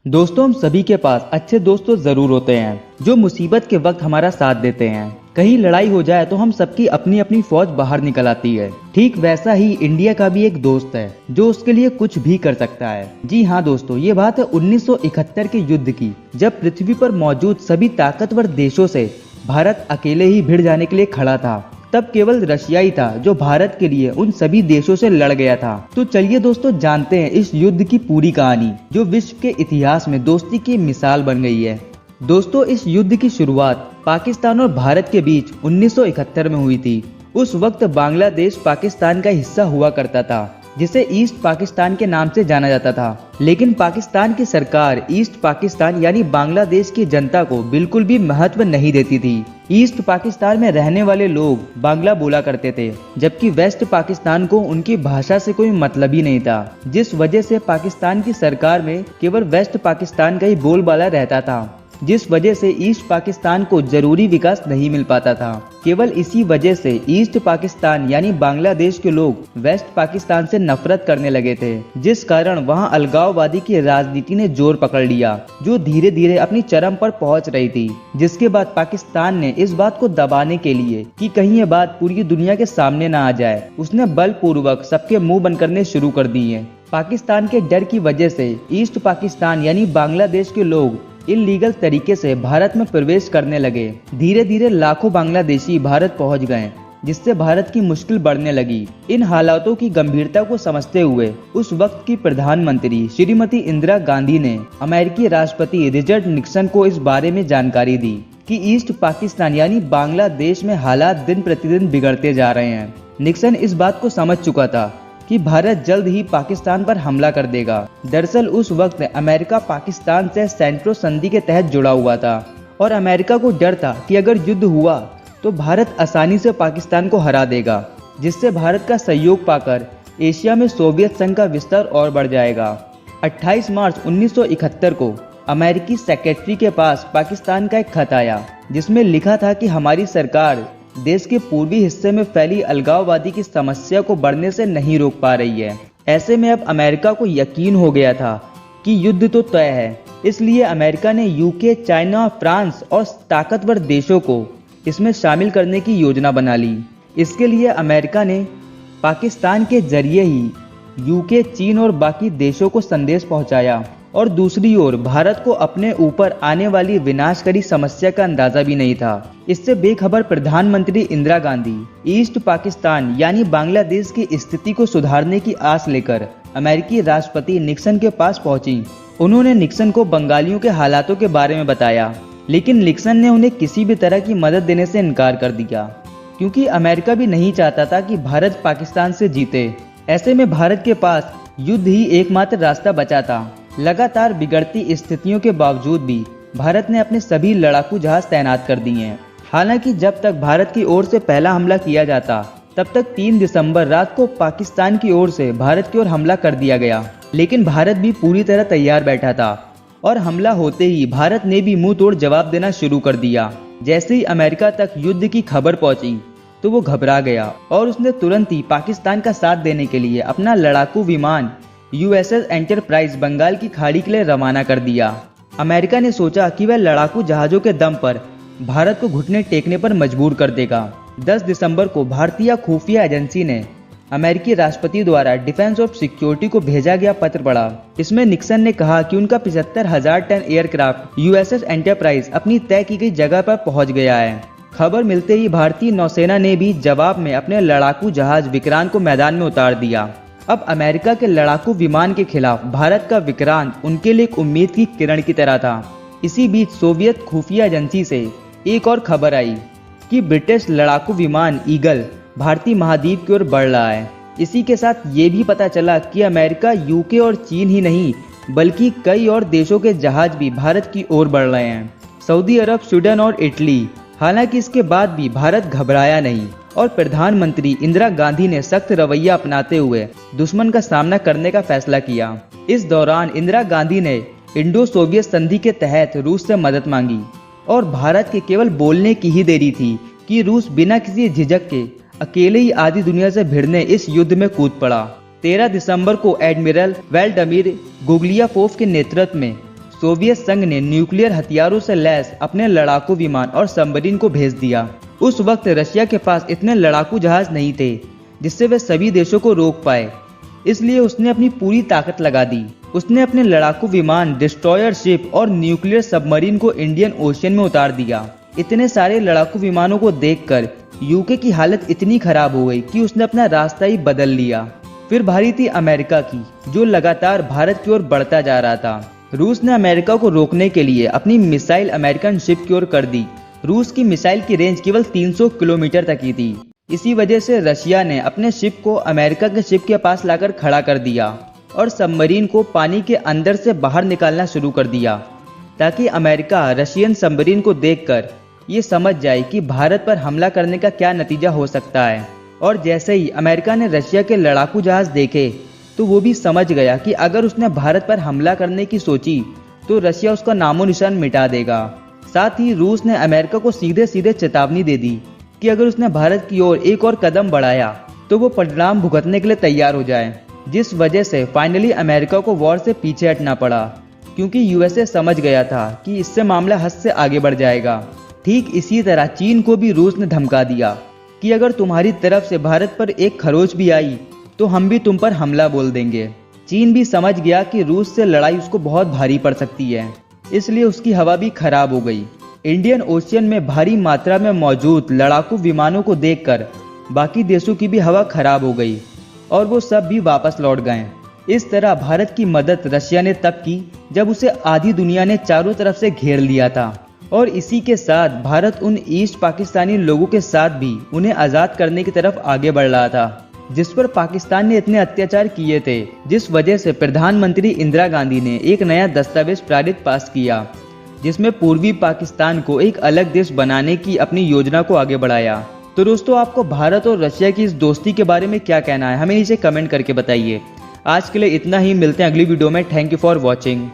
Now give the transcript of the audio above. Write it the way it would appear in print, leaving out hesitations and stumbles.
दोस्तों, हम सभी के पास अच्छे दोस्त तो जरूर होते हैं जो मुसीबत के वक्त हमारा साथ देते हैं। कहीं लड़ाई हो जाए तो हम सबकी अपनी अपनी फौज बाहर निकल आती है। ठीक वैसा ही इंडिया का भी एक दोस्त है जो उसके लिए कुछ भी कर सकता है। जी हाँ दोस्तों, ये बात है 1971 के युद्ध की, जब पृथ्वी पर मौजूद सभी ताकतवर देशों से भारत अकेले ही भिड़ जाने के लिए खड़ा था। तब केवल रशिया ही था जो भारत के लिए उन सभी देशों से लड़ गया था। तो चलिए दोस्तों, जानते हैं इस युद्ध की पूरी कहानी जो विश्व के इतिहास में दोस्ती की मिसाल बन गई है। दोस्तों, इस युद्ध की शुरुआत पाकिस्तान और भारत के बीच 1971 में हुई थी। उस वक्त बांग्लादेश पाकिस्तान का हिस्सा हुआ करता था, जिसे ईस्ट पाकिस्तान के नाम से जाना जाता था। लेकिन पाकिस्तान की सरकार ईस्ट पाकिस्तान यानी बांग्लादेश की जनता को बिल्कुल भी महत्व नहीं देती थी। ईस्ट पाकिस्तान में रहने वाले लोग बांग्ला बोला करते थे, जबकि वेस्ट पाकिस्तान को उनकी भाषा से कोई मतलब ही नहीं था, जिस वजह से पाकिस्तान की सरकार में केवल वेस्ट पाकिस्तान का ही बोलबाला रहता था, जिस वजह से ईस्ट पाकिस्तान को जरूरी विकास नहीं मिल पाता था। केवल इसी वजह से ईस्ट पाकिस्तान यानी बांग्लादेश के लोग वेस्ट पाकिस्तान से नफरत करने लगे थे, जिस कारण वहां अलगाववादी की राजनीति ने जोर पकड़ लिया, जो धीरे धीरे अपनी चरम पर पहुंच रही थी। जिसके बाद पाकिस्तान ने इस बात को दबाने के लिए कि कहीं ये बात पूरी दुनिया के सामने न आ जाए, उसने बलपूर्वक सबके मुंह बंद करने शुरू कर दिए। पाकिस्तान के डर की वजह से ईस्ट पाकिस्तान यानी बांग्लादेश के लोग इलीगल तरीके से भारत में प्रवेश करने लगे। धीरे धीरे लाखों बांग्लादेशी भारत पहुंच गए, जिससे भारत की मुश्किल बढ़ने लगी। इन हालातों की गंभीरता को समझते हुए उस वक्त की प्रधानमंत्री श्रीमती इंदिरा गांधी ने अमेरिकी राष्ट्रपति रिचर्ड निक्सन को इस बारे में जानकारी दी कि ईस्ट पाकिस्तान यानी बांग्लादेश में हालात दिन प्रतिदिन बिगड़ते जा रहे हैं। निक्सन इस बात को समझ चुका था कि भारत जल्द ही पाकिस्तान पर हमला कर देगा। दरअसल उस वक्त अमेरिका पाकिस्तान से सेंट्रो संधि के तहत जुड़ा हुआ था और अमेरिका को डर था कि अगर युद्ध हुआ तो भारत आसानी से पाकिस्तान को हरा देगा, जिससे भारत का सहयोग पाकर एशिया में सोवियत संघ का विस्तार और बढ़ जाएगा। 28 मार्च 1971 को अमेरिकी सेक्रेटरी के पास पाकिस्तान का एक खत आया, जिसमें लिखा था कि हमारी सरकार देश के पूर्वी हिस्से में फैली अलगाववादी की समस्या को बढ़ने से नहीं रोक पा रही है। ऐसे में अब अमेरिका को यकीन हो गया था कि युद्ध तो तय है, इसलिए अमेरिका ने यूके, चाइना, फ्रांस और ताकतवर देशों को इसमें शामिल करने की योजना बना ली। इसके लिए अमेरिका ने पाकिस्तान के जरिए ही यूके, चीन और बाकी देशों को संदेश पहुंचाया और दूसरी ओर भारत को अपने ऊपर आने वाली विनाशकारी समस्या का अंदाजा भी नहीं था। इससे बेखबर प्रधानमंत्री इंदिरा गांधी ईस्ट पाकिस्तान यानी बांग्लादेश की स्थिति को सुधारने की आस लेकर अमेरिकी राष्ट्रपति निक्सन के पास पहुंची। उन्होंने निक्सन को बंगालियों के हालातों के बारे में बताया, लेकिन निक्सन ने उन्हें किसी भी तरह की मदद देने से इनकार कर दिया, क्योंकि अमेरिका भी नहीं चाहता था कि भारत पाकिस्तान से जीते। ऐसे में भारत के पास युद्ध ही एकमात्र रास्ता बचा था। लगातार बिगड़ती स्थितियों के बावजूद भी भारत ने अपने सभी लड़ाकू जहाज तैनात कर दिए हैं। हालांकि जब तक भारत की ओर से पहला हमला किया जाता, तब तक 3 दिसंबर रात को पाकिस्तान की ओर से भारत की ओर हमला कर दिया गया। लेकिन भारत भी पूरी तरह तैयार बैठा था और हमला होते ही भारत ने भी मुंह तोड़ जवाब देना शुरू कर दिया। जैसे ही अमेरिका तक युद्ध की खबर पहुंची तो वो घबरा गया और उसने तुरंत ही पाकिस्तान का साथ देने के लिए अपना लड़ाकू विमान USS एंटरप्राइज बंगाल की खाड़ी के लिए रवाना कर दिया। अमेरिका ने सोचा कि वह लड़ाकू जहाजों के दम पर भारत को घुटने टेकने पर मजबूर कर देगा। 10 दिसंबर को भारतीय खुफिया एजेंसी ने अमेरिकी राष्ट्रपति द्वारा डिफेंस ऑफ सिक्योरिटी को भेजा गया पत्र पढ़ा। इसमें निक्सन ने कहा कि उनका 75,000 टन एयरक्राफ्ट USS एंटरप्राइज अपनी तय की गई जगह पर पहुंच गया है। खबर मिलते ही भारतीय नौसेना ने भी जवाब में अपने लड़ाकू जहाज विक्रांत को मैदान में उतार दिया। अब अमेरिका के लड़ाकू विमान के खिलाफ भारत का विक्रांत उनके लिए एक उम्मीद की किरण की तरह था। इसी बीच सोवियत खुफिया एजेंसी से एक और खबर आई कि ब्रिटिश लड़ाकू विमान ईगल भारतीय महाद्वीप की ओर बढ़ रहा है। इसी के साथ ये भी पता चला कि अमेरिका, यूके और चीन ही नहीं बल्कि कई और देशों के जहाज भी भारत की ओर बढ़ रहे हैं, सऊदी अरब, स्वीडन और इटली। हालांकि इसके बाद भी भारत घबराया नहीं और प्रधानमंत्री इंदिरा गांधी ने सख्त रवैया अपनाते हुए दुश्मन का सामना करने का फैसला किया। इस दौरान इंदिरा गांधी ने इंडो सोवियत संधि के तहत रूस से मदद मांगी और भारत के केवल बोलने की ही देरी थी कि रूस बिना किसी झिझक के अकेले ही आधी दुनिया से भिड़ने इस युद्ध में कूद पड़ा। 13 दिसंबर को एडमिरल वेल्डमिर गुग्लियाकोव के नेतृत्व में सोवियत संघ ने न्यूक्लियर हथियारों से लैस अपने लड़ाकू विमान और सबमरीन को भेज दिया। उस वक्त रशिया के पास इतने लड़ाकू जहाज नहीं थे जिससे वे सभी देशों को रोक पाए, इसलिए उसने अपनी पूरी ताकत लगा दी। उसने अपने लड़ाकू विमान, डिस्ट्रॉयर शिप और न्यूक्लियर सबमरीन को इंडियन ओशियन में उतार दिया। इतने सारे लड़ाकू विमानों को देखकर यूके की हालत इतनी खराब हो गई कि उसने अपना रास्ता ही बदल लिया। फिर बारी थी अमेरिका की, जो लगातार भारत की ओर बढ़ता जा रहा था। रूस ने अमेरिका को रोकने के लिए अपनी मिसाइल अमेरिकन शिप की ओर कर दी। रूस की मिसाइल की रेंज केवल 300 किलोमीटर तक ही थी। इसी वजह से रशिया ने अपने शिप को अमेरिका के शिप के पास लाकर खड़ा कर दिया और सबमरीन को पानी के अंदर से बाहर निकालना शुरू कर दिया, ताकि अमेरिका रशियन सबमरीन को देखकर ये समझ जाए कि भारत पर हमला करने का क्या नतीजा हो सकता है। और जैसे ही अमेरिका ने रशिया के लड़ाकू जहाज देखे तो वो भी समझ गया कि अगर उसने भारत पर हमला करने की सोची तो रशिया उसका नामो निशान मिटा देगा। साथ ही रूस ने अमेरिका को सीधे सीधे चेतावनी दे दी कि अगर उसने भारत की ओर एक और कदम बढ़ाया तो वो परिणाम भुगतने के लिए तैयार हो जाए, जिस वजह से फाइनली अमेरिका को वॉर से पीछे हटना पड़ा, क्योंकि यूएसए समझ गया था कि इससे मामला हद से आगे बढ़ जाएगा। ठीक इसी तरह चीन को भी रूस ने धमका दिया कि अगर तुम्हारी तरफ से भारत पर एक खरोच भी आई तो हम भी तुम पर हमला बोल देंगे। चीन भी समझ गया कि रूस से लड़ाई उसको बहुत भारी पड़ सकती है, इसलिए उसकी हवा भी खराब हो गई। इंडियन ओशियन में भारी मात्रा में मौजूद लड़ाकू विमानों को देखकर बाकी देशों की भी हवा खराब हो गई और वो सब भी वापस लौट गए। इस तरह भारत की मदद रशिया ने तब की जब उसे आधी दुनिया ने चारों तरफ से घेर लिया था, और इसी के साथ भारत उन ईस्ट पाकिस्तानी लोगों के साथ भी उन्हें आज़ाद करने की तरफ आगे बढ़ रहा था, जिस पर पाकिस्तान ने इतने अत्याचार किए थे, जिस वजह से प्रधानमंत्री इंदिरा गांधी ने एक नया दस्तावेज पास किया, जिसमें पूर्वी पाकिस्तान को एक अलग देश बनाने की अपनी योजना को आगे बढ़ाया। तो दोस्तों, आपको भारत और रशिया की इस दोस्ती के बारे में क्या कहना है, हमें नीचे कमेंट करके बताइए। आज के लिए इतना ही, मिलते हैं अगली वीडियो में। Thank you for watching.